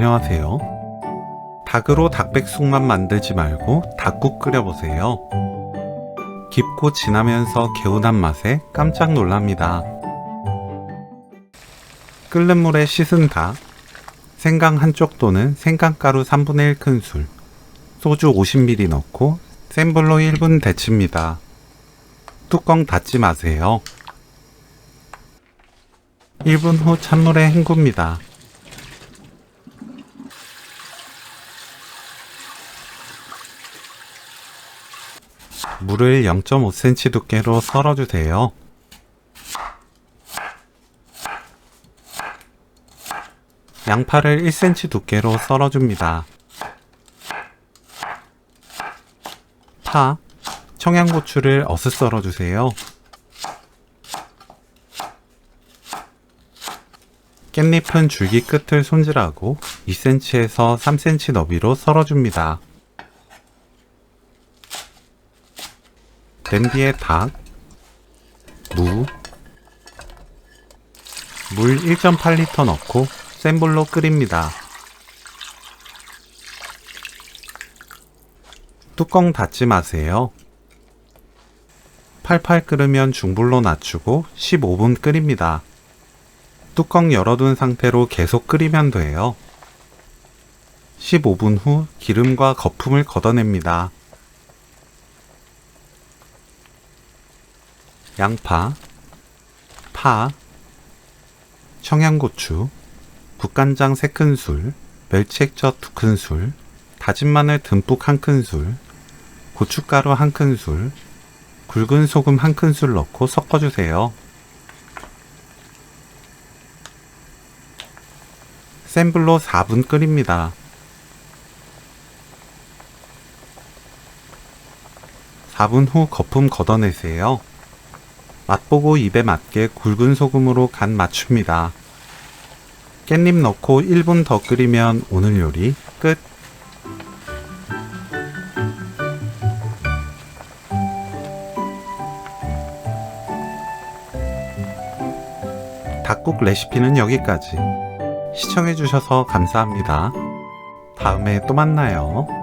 안녕하세요. 닭으로 닭백숙만 만들지 말고 닭국 끓여보세요. 깊고 진하면서 개운한 맛에 깜짝 놀랍니다. 끓는 물에 씻은 닭, 생강 한쪽 또는 생강가루 3분의 1큰술, 소주 50ml 넣고 센 불로 1분 데칩니다. 뚜껑 닫지 마세요. 1분 후 찬물에 헹굽니다. 물을 0.5cm 두께로 썰어주세요. 양파를 1cm 두께로 썰어줍니다. 파, 청양고추를 어슷 썰어주세요. 깻잎은 줄기 끝을 손질하고 2cm에서 3cm 너비로 썰어줍니다. 냄비에 닭, 무, 물 1.8L 넣고 센 불로 끓입니다. 뚜껑 닫지 마세요. 팔팔 끓으면 중불로 낮추고 15분 끓입니다. 뚜껑 열어둔 상태로 계속 끓이면 돼요. 15분 후 기름과 거품을 걷어냅니다. 양파, 파, 청양고추, 국간장 3큰술, 멸치액젓 2큰술, 다진 마늘 듬뿍 1큰술, 고춧가루 1큰술, 굵은 소금 1큰술 넣고 섞어주세요. 센 불로 4분 끓입니다. 4분 후 거품 걷어내세요. 맛보고 입에 맞게 굵은 소금으로 간 맞춥니다. 깻잎 넣고 1분 더 끓이면 오늘 요리 끝! 닭국 레시피는 여기까지. 시청해주셔서 감사합니다. 다음에 또 만나요.